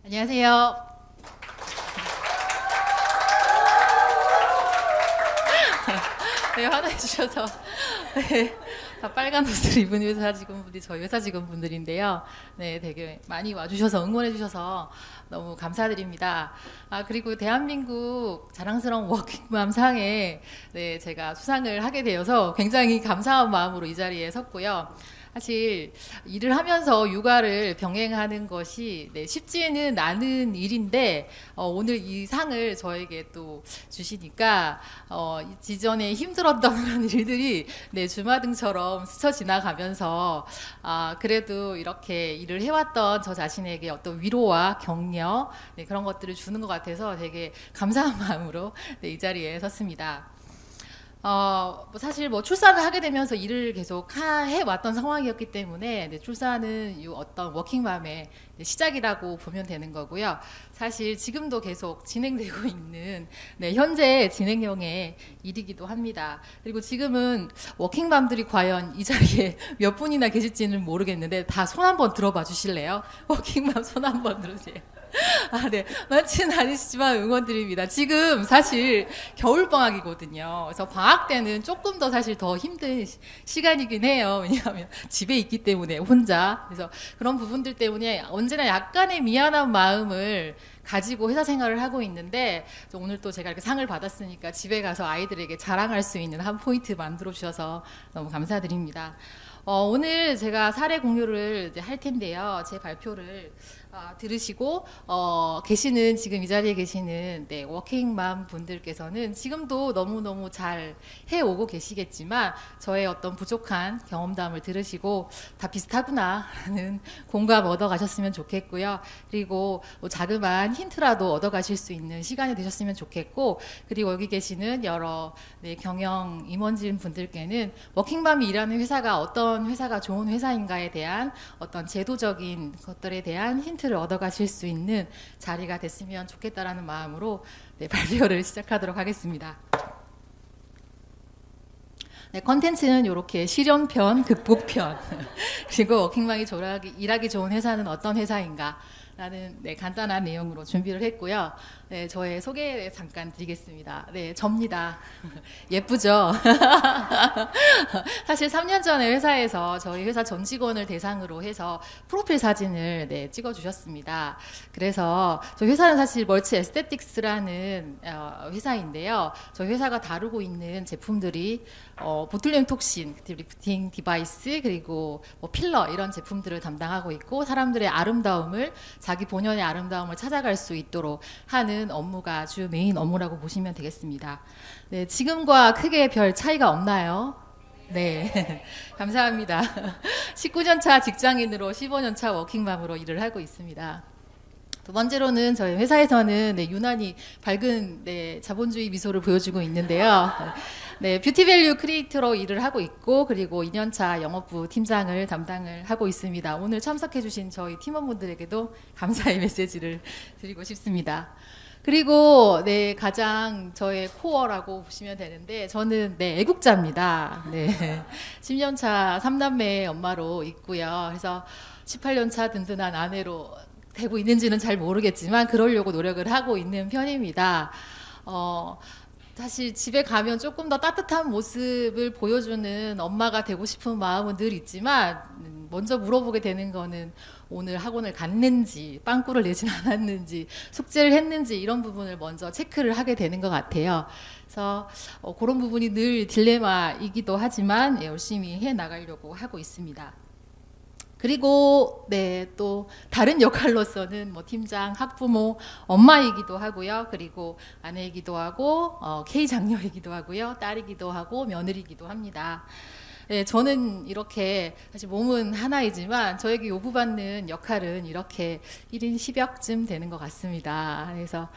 안녕하세요. 네, 환호해 주셔서 네, 다 빨간 옷을 입은 회사 직원분들이 저희 회사 직원분들인데요. 네, 되게 많이 와주셔서 응원해 주셔서 너무 감사드립니다. 그리고 대한민국 자랑스러운 워킹맘 상에 네, 제가 수상을 하게 되어서 굉장히 감사한 마음으로 이 자리에 섰고요. 사실 일을 하면서 육아를 병행하는 것이 쉽지는 않은 일인데 오늘 이 상을 저에게 또 주시니까 지전에 힘들었던 그런 일들이 주마등처럼 스쳐 지나가면서 그래도 이렇게 일을 해왔던 저 자신에게 어떤 위로와 격려 그런 것들을 주는 것 같아서 되게 감사한 마음으로 이 자리에 섰습니다. 사실 출산을 하게 되면서 일을 계속 해왔던 상황이었기 때문에 출산은 이 어떤 워킹맘의 시작이라고 보면 되는 거고요. 사실 지금도 계속 진행되고 있는 현재 진행형의 일이기도 합니다. 그리고 지금은 워킹맘들이 과연 이 자리에 몇 분이나 계실지는 모르겠는데 다 손 한번 들어봐 주실래요? 워킹맘 손 한번 들으세요. 네. 많지는 않으시지만 응원드립니다. 지금 사실 겨울방학이거든요. 그래서 방학 때는 조금 더 사실 더 힘든 시간이긴 해요. 왜냐하면 집에 있기 때문에 혼자. 그래서 그런 부분들 때문에 언제나 약간의 미안한 마음을 가지고 회사 생활을 하고 있는데 오늘 또 제가 이렇게 상을 받았으니까 집에 가서 아이들에게 자랑할 수 있는 한 포인트 만들어 주셔서 너무 감사드립니다. 오늘 제가 사례 공유를 할 텐데요. 제 발표를 들으시고 계시는 지금 이 자리에 계시는 워킹맘 분들께서는 지금도 너무너무 잘 해오고 계시겠지만 저의 어떤 부족한 경험담을 들으시고 다 비슷하구나라는 공감 얻어가셨으면 좋겠고요. 그리고 자그마한 힌트라도 얻어가실 수 있는 시간이 되셨으면 좋겠고 그리고 여기 계시는 여러 경영 임원진 분들께는 워킹맘이 일하는 회사가 어떤 회사가 좋은 회사인가에 대한 어떤 제도적인 것들에 대한 힌트를 얻어가실 수 있는 자리가 됐으면 좋겠다라는 마음으로 발표를 시작하도록 하겠습니다. 컨텐츠는 이렇게 실현편, 극복편 그리고 워킹맘이 일하기 좋은 회사는 어떤 회사인가 라는 간단한 내용으로 준비를 했고요. 저의 소개 잠깐 드리겠습니다. 접니다. 예쁘죠? 사실 3년 전에 회사에서 저희 회사 전 직원을 대상으로 해서 프로필 사진을 찍어주셨습니다. 그래서 저희 회사는 사실 멀치 에스테틱스라는 회사인데요. 저희 회사가 다루고 있는 제품들이 보툴륨 톡신, 리프팅 디바이스, 그리고 필러 이런 제품들을 담당하고 있고 사람들의 아름다움을 자기 본연의 아름다움을 찾아갈 수 있도록 하는 업무가 주 메인 업무라고 보시면 되겠습니다. 지금과 크게 별 차이가 없나요? 네, 감사합니다. 19년 차 직장인으로 15년 차 워킹맘으로 일을 하고 있습니다. 두 번째로는 저희 회사에서는 유난히 밝은 자본주의 미소를 보여주고 있는데요. 뷰티밸류 크리에이터로 일을 하고 있고 그리고 2년차 영업부 팀장을 담당을 하고 있습니다. 오늘 참석해주신 저희 팀원분들에게도 감사의 메시지를 드리고 싶습니다. 그리고 가장 저의 코어라고 보시면 되는데 저는 애국자입니다. 10년차 3남매 엄마로 있고요. 그래서 18년차 든든한 아내로 되고 있는지는 잘 모르겠지만 그러려고 노력을 하고 있는 편입니다. 사실 집에 가면 조금 더 따뜻한 모습을 보여주는 엄마가 되고 싶은 마음은 늘 있지만 먼저 물어보게 되는 거는 오늘 학원을 갔는지 빵꾸를 내진 않았는지 숙제를 했는지 이런 부분을 먼저 체크를 하게 되는 것 같아요. 그래서 그런 부분이 늘 딜레마이기도 하지만 열심히 해나가려고 하고 있습니다. 그리고 또 다른 역할로서는 팀장, 학부모, 엄마이기도 하고요. 그리고 아내이기도 하고 K 장녀이기도 하고요. 딸이기도 하고 며느리이기도 합니다. 저는 이렇게 사실 몸은 하나이지만 저에게 요구받는 역할은 이렇게 1인 10역쯤 되는 것 같습니다. 그래서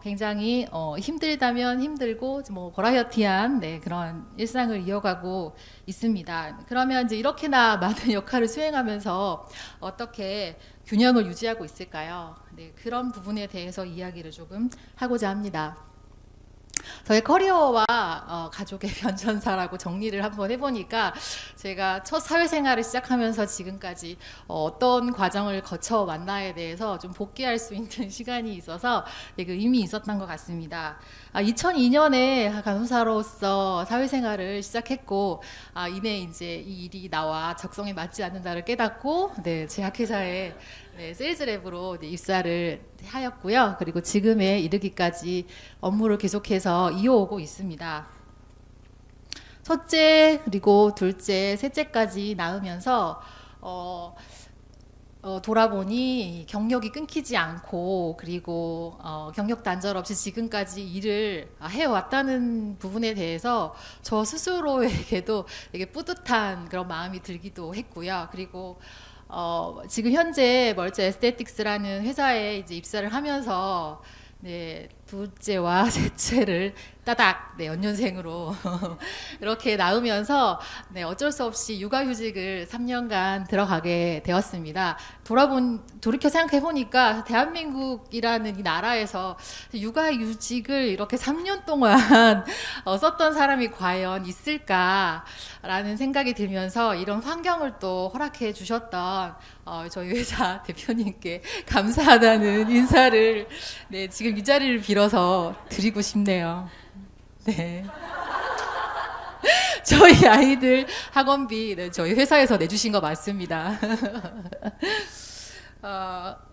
굉장히 힘들다면 힘들고 버라이어티한 그런 일상을 이어가고 있습니다. 그러면 이제 이렇게나 많은 역할을 수행하면서 어떻게 균형을 유지하고 있을까요? 그런 부분에 대해서 이야기를 조금 하고자 합니다. 저의 커리어와 가족의 변천사라고 정리를 한번 해보니까 제가 첫 사회생활을 시작하면서 지금까지 어떤 과정을 거쳐 왔나에 대해서 좀 복귀할 수 있는 시간이 있어서 되게 의미 있었던 것 같습니다. 2002년에 간호사로서 사회생활을 시작했고 이내 이제 이 일이 나와 적성에 맞지 않는다를 깨닫고 네, 제약회사에 네, 세일즈랩으로 네, 입사를 하였고요. 그리고 지금에 이르기까지 업무를 계속해서 이어오고 있습니다. 첫째, 그리고 둘째, 셋째까지 낳으면서 돌아보니 경력이 끊기지 않고 그리고 경력 단절 없이 지금까지 일을 해왔다는 부분에 대해서 저 스스로에게도 되게 뿌듯한 그런 마음이 들기도 했고요. 그리고 지금 현재 멀티 에스테틱스라는 회사에 이제 입사를 하면서 네, 둘째와 셋째를 따닥 네, 연년생으로 이렇게 낳으면서 네, 어쩔 수 없이 육아휴직을 3년간 들어가게 되었습니다. 돌이켜 생각해 보니까 대한민국이라는 이 나라에서 육아휴직을 이렇게 3년 동안 썼던 사람이 과연 있을까라는 생각이 들면서 이런 환경을 또 허락해 주셨던 저희 회사 대표님께 감사하다는 인사를 네, 지금 이 자리를 빌어서 드리고 싶네요. 네. 저희 아이들 학원비 네, 저희 회사에서 내주신 거 맞습니다.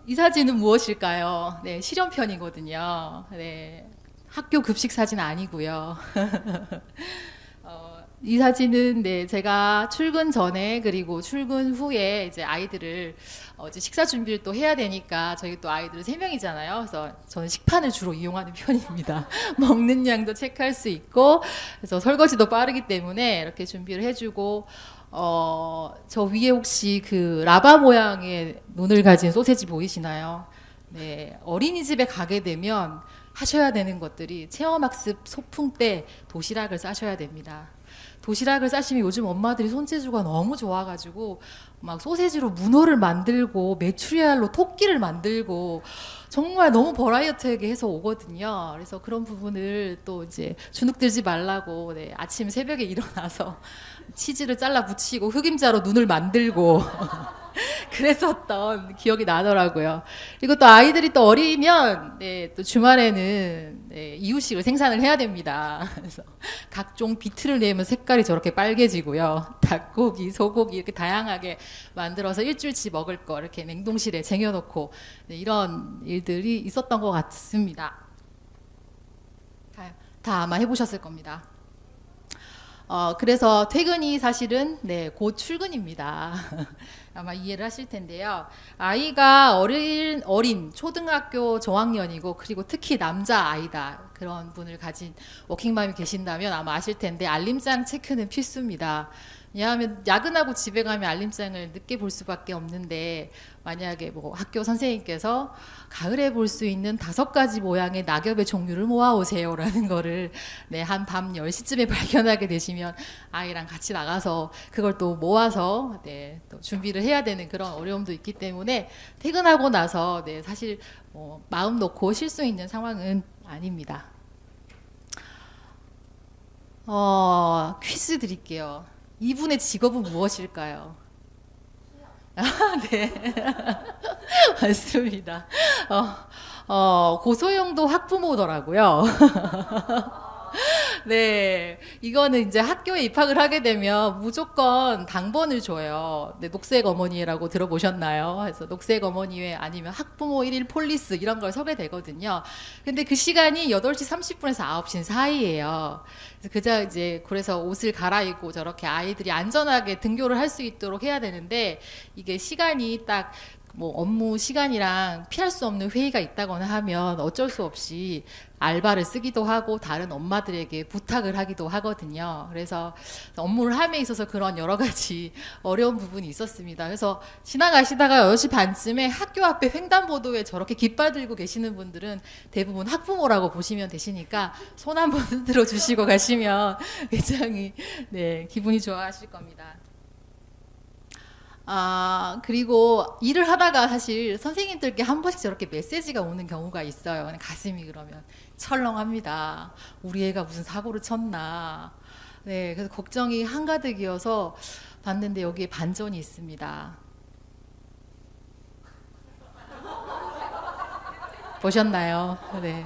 이 사진은 무엇일까요? 네, 실험편이거든요. 네, 학교 급식 사진 아니고요. 이 사진은 네, 제가 출근 전에 그리고 출근 후에 이제 아이들을 이제 식사 준비를 또 해야 되니까 저희 또 아이들 3명이잖아요. 그래서 저는 식판을 주로 이용하는 편입니다. 먹는 양도 체크할 수 있고 그래서 설거지도 빠르기 때문에 이렇게 준비를 해주고 저 위에 혹시 그 라바 모양의 눈을 가진 소세지 보이시나요? 네, 어린이집에 가게 되면 하셔야 되는 것들이 체험학습 소풍 때 도시락을 싸셔야 됩니다. 도시락을 싸시면 요즘 엄마들이 손재주가 너무 좋아가지고 막 소세지로 문어를 만들고 메추리알로 토끼를 만들고 정말 너무 버라이어티하게 해서 오거든요. 그래서 그런 부분을 또 이제 주눅 들지 말라고 네, 아침 새벽에 일어나서 치즈를 잘라 붙이고 흑임자로 눈을 만들고 그랬었던 기억이 나더라고요. 그리고 또 아이들이 또 어리면 네, 또 주말에는 네, 이유식을 생산을 해야 됩니다. 그래서 각종 비트를 내면 색깔이 저렇게 빨개지고요. 닭고기, 소고기 이렇게 다양하게 만들어서 일주일치 먹을 거 이렇게 냉동실에 쟁여놓고 네, 이런 일들이 있었던 것 같습니다. 다 아마 해보셨을 겁니다. 그래서 퇴근이 사실은 네, 곧 출근입니다. 아마 이해를 하실 텐데요. 아이가 어린 초등학교 저학년이고 그리고 특히 남자 아이다. 그런 분을 가진 워킹맘이 계신다면 아마 아실 텐데 알림장 체크는 필수입니다. 왜냐하면 야근하고 집에 가면 알림장을 늦게 볼 수밖에 없는데 만약에 뭐 학교 선생님께서 가을에 볼 수 있는 5가지 모양의 낙엽의 종류를 모아오세요라는 거를 네, 한 밤 10시쯤에 발견하게 되시면 아이랑 같이 나가서 그걸 또 모아서 네, 또 준비를 해야 되는 그런 어려움도 있기 때문에 퇴근하고 나서 네, 사실 마음 놓고 쉴 수 있는 상황은 아닙니다. 퀴즈 드릴게요. 이분의 직업은 무엇일까요? 네. 맞습니다. 고소영도 학부모더라고요. 네, 이거는 이제 학교에 입학을 하게 되면 무조건 당번을 줘요. 네, 녹색 어머니라고 들어보셨나요? 그래서 녹색 어머니회 아니면 학부모 1일 폴리스 이런 걸 서게 되거든요. 근데 그 시간이 8시 30분에서 9시 사이예요. 그래서 옷을 갈아입고 저렇게 아이들이 안전하게 등교를 할 수 있도록 해야 되는데 이게 시간이 딱 뭐 업무 시간이랑 피할 수 없는 회의가 있다거나 하면 어쩔 수 없이 알바를 쓰기도 하고 다른 엄마들에게 부탁을 하기도 하거든요. 그래서 업무를 함에 있어서 그런 여러 가지 어려운 부분이 있었습니다. 그래서 지나가시다가 8시 반쯤에 학교 앞에 횡단보도에 저렇게 깃발 들고 계시는 분들은 대부분 학부모라고 보시면 되시니까 손 한번 흔들어 주시고 가시면 굉장히 네, 기분이 좋아하실 겁니다. 그리고 일을 하다가 사실 선생님들께 한 번씩 저렇게 메시지가 오는 경우가 있어요. 가슴이 그러면 철렁합니다. 우리 애가 무슨 사고를 쳤나. 네, 그래서 걱정이 한가득이어서 봤는데 여기에 반전이 있습니다. 보셨나요? 네.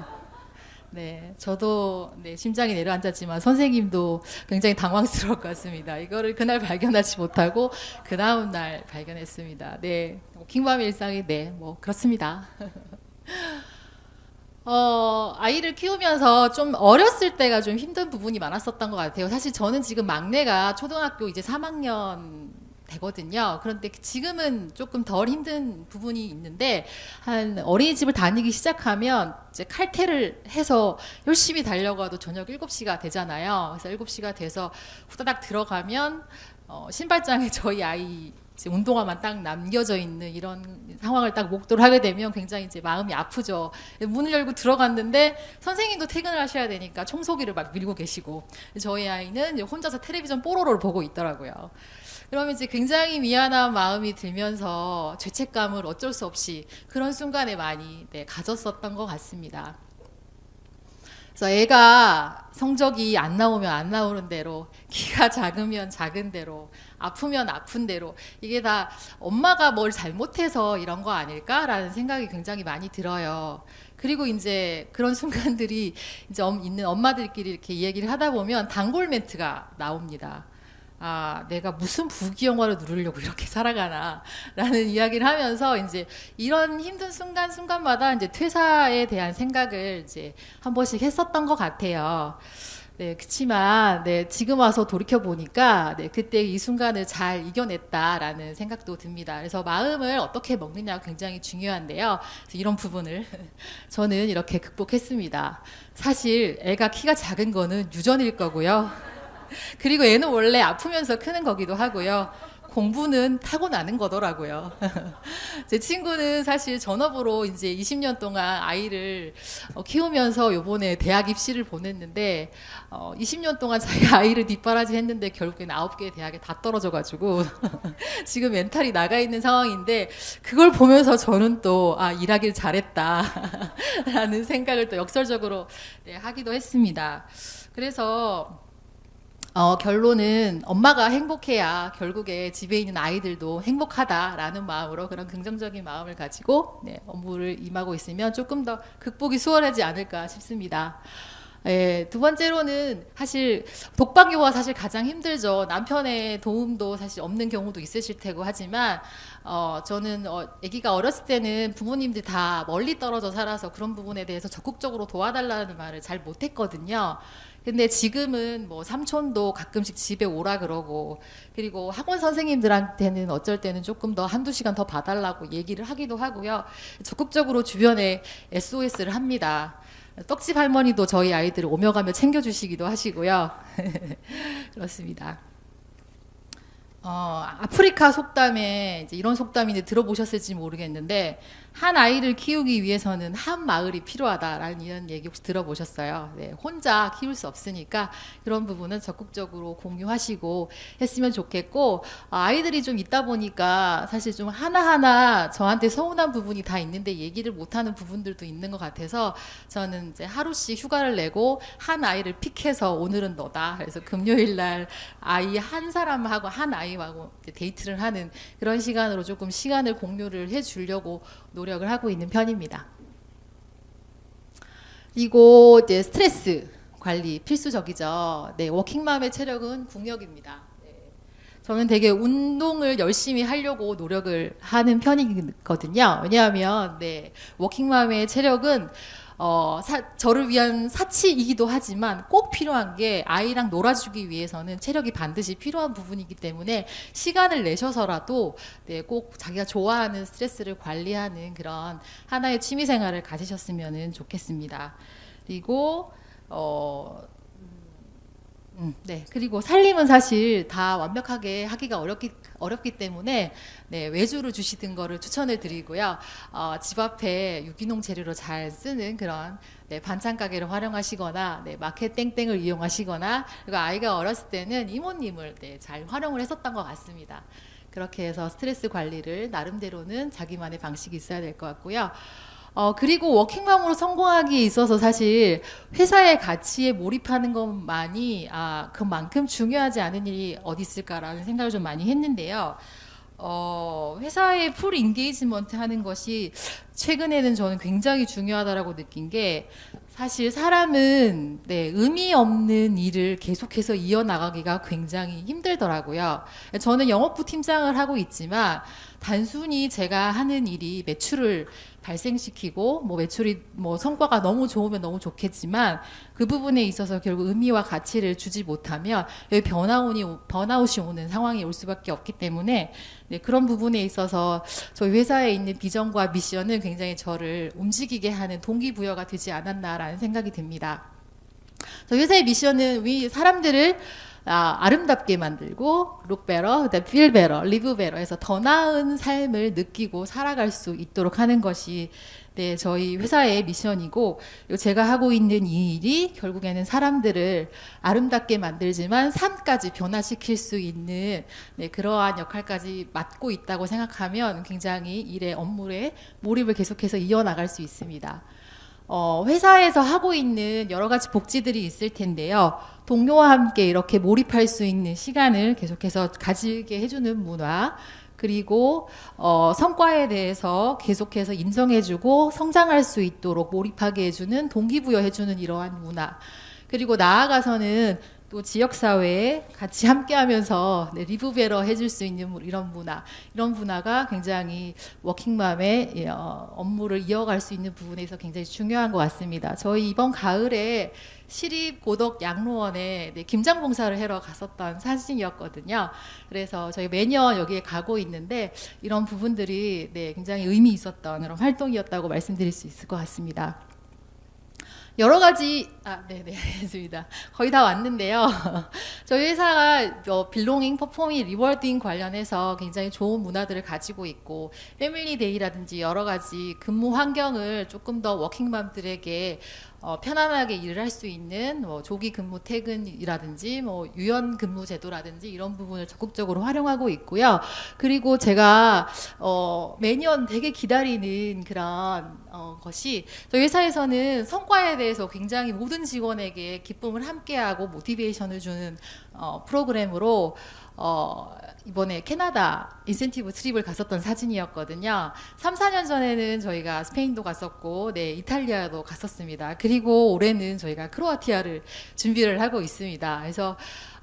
네, 저도 네, 심장이 내려앉았지만 선생님도 굉장히 당황스러울 것 같습니다. 이거를 그날 발견하지 못하고 그 다음 날 발견했습니다. 네, 워킹맘의 일상이 네, 뭐 그렇습니다. 아이를 키우면서 좀 어렸을 때가 좀 힘든 부분이 많았었던 것 같아요. 사실 저는 지금 막내가 초등학교 이제 3학년 되거든요. 그런데 지금은 조금 덜 힘든 부분이 있는데 한 어린이집을 다니기 시작하면 이제 칼퇴를 해서 열심히 달려가도 저녁 7시가 되잖아요. 그래서 7시가 돼서 후다닥 들어가면 신발장에 저희 아이 이제 운동화만 딱 남겨져 있는 이런 상황을 딱 목도를 하게 되면 굉장히 이제 마음이 아프죠. 문을 열고 들어갔는데 선생님도 퇴근을 하셔야 되니까 청소기를 막 밀고 계시고 저희 아이는 이제 혼자서 텔레비전 뽀로로를 보고 있더라고요. 그러면 이제 굉장히 미안한 마음이 들면서 죄책감을 어쩔 수 없이 그런 순간에 많이 네, 가졌었던 것 같습니다. 그래서 애가 성적이 안 나오면 안 나오는 대로, 키가 작으면 작은 대로, 아프면 아픈 대로, 이게 다 엄마가 뭘 잘못해서 이런 거 아닐까라는 생각이 굉장히 많이 들어요. 그리고 이제 그런 순간들이 이제 있는 엄마들끼리 이렇게 이야기를 하다 보면 단골 멘트가 나옵니다. 내가 무슨 부귀영화를 누리려고 이렇게 살아가나 라는 이야기를 하면서 이제 이런 힘든 순간순간마다 이제 퇴사에 대한 생각을 이제 한 번씩 했었던 것 같아요. 네, 그치만, 네, 지금 와서 돌이켜보니까, 네, 그때 이 순간을 잘 이겨냈다라는 생각도 듭니다. 그래서 마음을 어떻게 먹느냐가 굉장히 중요한데요. 그래서 이런 부분을 저는 이렇게 극복했습니다. 사실 애가 키가 작은 거는 유전일 거고요. 그리고 애는 원래 아프면서 크는 거기도 하고요. 공부는 타고나는 거더라고요. 제 친구는 사실 전업으로 이제 20년 동안 아이를 키우면서 요번에 대학 입시를 보냈는데 20년 동안 자기 아이를 뒷바라지 했는데 결국엔 9개의 대학에 다 떨어져가지고 지금 멘탈이 나가 있는 상황인데 그걸 보면서 저는 또 일하길 잘했다 라는 생각을 또 역설적으로 네, 하기도 했습니다. 그래서 결론은 엄마가 행복해야 결국에 집에 있는 아이들도 행복하다라는 마음으로 그런 긍정적인 마음을 가지고 네, 업무를 임하고 있으면 조금 더 극복이 수월하지 않을까 싶습니다. 예, 두 번째로는 사실 독박육아가 사실 가장 힘들죠. 남편의 도움도 사실 없는 경우도 있으실 테고 하지만 저는 아기가 어렸을 때는 부모님들 다 멀리 떨어져 살아서 그런 부분에 대해서 적극적으로 도와달라는 말을 잘 못했거든요. 근데 지금은 뭐 삼촌도 가끔씩 집에 오라 그러고 그리고 학원 선생님들한테는 어쩔 때는 조금 더 한두 시간 더 봐달라고 얘기를 하기도 하고요. 적극적으로 주변에 SOS를 합니다. 떡집 할머니도 저희 아이들을 오며 가며 챙겨주시기도 하시고요. 그렇습니다. 아프리카 속담에 이제 이런 속담인데 들어보셨을지 모르겠는데 한 아이를 키우기 위해서는 한 마을이 필요하다라는 이런 얘기 혹시 들어보셨어요? 네, 혼자 키울 수 없으니까 그런 부분은 적극적으로 공유하시고 했으면 좋겠고 아이들이 좀 있다 보니까 사실 좀 하나하나 저한테 서운한 부분이 다 있는데 얘기를 못하는 부분들도 있는 것 같아서 저는 이제 하루씩 휴가를 내고 한 아이를 픽해서 오늘은 너다. 그래서 금요일 날 아이 한 사람하고 한 아이하고 데이트를 하는 그런 시간으로 조금 시간을 공유를 해주려고 노력을 하고 있는 편입니다. 그리고 이제 스트레스 관리 필수적이죠. 네, 워킹맘의 체력은 국력입니다. 네. 저는 되게 운동을 열심히 하려고 노력을 하는 편이거든요. 왜냐하면 네, 워킹맘의 체력은 저를 위한 사치이기도 하지만 꼭 필요한 게 아이랑 놀아주기 위해서는 체력이 반드시 필요한 부분이기 때문에 시간을 내셔서라도 네, 꼭 자기가 좋아하는 스트레스를 관리하는 그런 하나의 취미 생활을 가지셨으면 좋겠습니다. 그리고 네. 그리고 살림은 사실 다 완벽하게 하기가 어렵기 때문에 네, 외주를 주시던 거를 추천을 드리고요. 집 앞에 유기농 재료로 잘 쓰는 그런 네, 반찬 가게를 활용하시거나 네, 마켓 땡땡을 이용하시거나 그리고 아이가 어렸을 때는 이모님을 네, 잘 활용을 했었던 것 같습니다. 그렇게 해서 스트레스 관리를 나름대로는 자기만의 방식이 있어야 될 것 같고요. 그리고 워킹맘으로 성공하기에 있어서 사실 회사의 가치에 몰입하는 것만이 그만큼 중요하지 않은 일이 어디 있을까라는 생각을 좀 많이 했는데요. 회사의 풀 인게이지먼트 하는 것이 최근에는 저는 굉장히 중요하다라고 느낀 게 사실 사람은 의미 없는 일을 계속해서 이어나가기가 굉장히 힘들더라고요. 저는 영업부 팀장을 하고 있지만 단순히 제가 하는 일이 매출을 발생시키고 매출이 성과가 너무 좋으면 너무 좋겠지만 그 부분에 있어서 결국 의미와 가치를 주지 못하면 여기 번아웃이 오는 상황이 올 수밖에 없기 때문에 그런 부분에 있어서 저희 회사에 있는 비전과 미션은 굉장히 저를 움직이게 하는 동기부여가 되지 않았나라는 생각이 듭니다. 저희 회사의 미션은 사람들을 아름답게 만들고 look better, feel better, live better 해서 더 나은 삶을 느끼고 살아갈 수 있도록 하는 것이 저희 회사의 미션이고 제가 하고 있는 이 일이 결국에는 사람들을 아름답게 만들지만 삶까지 변화시킬 수 있는 그러한 역할까지 맡고 있다고 생각하면 굉장히 일의 업무에 몰입을 계속해서 이어나갈 수 있습니다. 회사에서 하고 있는 여러 가지 복지들이 있을 텐데요. 동료와 함께 이렇게 몰입할 수 있는 시간을 계속해서 가지게 해주는 문화, 그리고 성과에 대해서 계속해서 인정해주고 성장할 수 있도록 몰입하게 해주는 동기부여해주는 이러한 문화, 그리고 나아가서는 또 지역사회에 같이 함께하면서 리브베러 해줄 수 있는 이런 문화가 굉장히 워킹맘의 업무를 이어갈 수 있는 부분에서 굉장히 중요한 것 같습니다. 저희 이번 가을에 시립고덕 양로원에 김장봉사를 하러 갔었던 사진이었거든요. 그래서 저희 매년 여기에 가고 있는데 이런 부분들이 굉장히 의미 있었던 그런 활동이었다고 말씀드릴 수 있을 것 같습니다. 여러 가지 알겠습니다. 거의 다 왔는데요. 저희 회사가 빌롱잉, 퍼포밍, 리워딩 관련해서 굉장히 좋은 문화들을 가지고 있고 패밀리 데이라든지 여러 가지 근무 환경을 조금 더 워킹맘들에게 편안하게 일을 할 수 있는 조기 근무 퇴근이라든지 유연 근무 제도라든지 이런 부분을 적극적으로 활용하고 있고요. 그리고 제가 매년 되게 기다리는 그런 것이 저희 회사에서는 성과에 대해서 굉장히 모든 직원에게 기쁨을 함께하고 모티베이션을 주는 프로그램으로 이번에 캐나다 인센티브 트립을 갔었던 사진이었거든요. 3, 4년 전에는 저희가 스페인도 갔었고 이탈리아도 갔었습니다. 그리고 올해는 저희가 크로아티아를 준비를 하고 있습니다. 그래서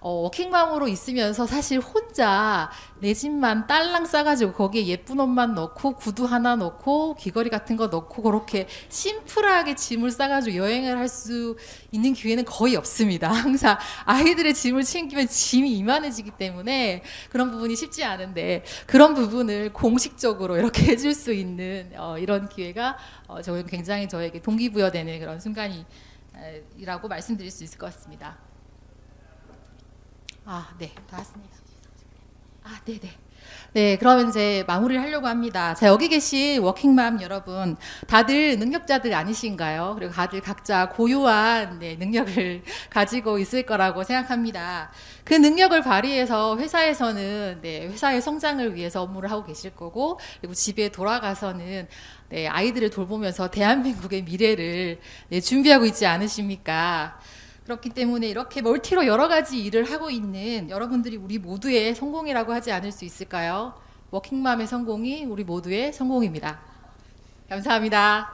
워킹맘으로 있으면서 사실 혼자 내 집만 딸랑 싸가지고 거기에 예쁜 옷만 넣고 구두 하나 넣고 귀걸이 같은 거 넣고 그렇게 심플하게 짐을 싸가지고 여행을 할 수 있는 기회는 거의 없습니다. 항상 아이들의 짐을 챙기면 짐이 이만해지기 때문에 그런 부분이 쉽지 않은데 그런 부분을 공식적으로 이렇게 해줄 수 있는 이런 기회가 저는 굉장히 저에게 동기부여되는 그런 순간이라고 말씀드릴 수 있을 것 같습니다. 다 왔습니다. 네네. 그러면 이제 마무리를 하려고 합니다. 자, 여기 계신 워킹맘 여러분, 다들 능력자들 아니신가요? 그리고 다들 각자 고유한 능력을 가지고 있을 거라고 생각합니다. 그 능력을 발휘해서 회사에서는 회사의 성장을 위해서 업무를 하고 계실 거고, 그리고 집에 돌아가서는 아이들을 돌보면서 대한민국의 미래를 준비하고 있지 않으십니까? 그렇기 때문에 이렇게 멀티로 여러 가지 일을 하고 있는 여러분들이 우리 모두의 성공이라고 하지 않을 수 있을까요? 워킹맘의 성공이 우리 모두의 성공입니다. 감사합니다.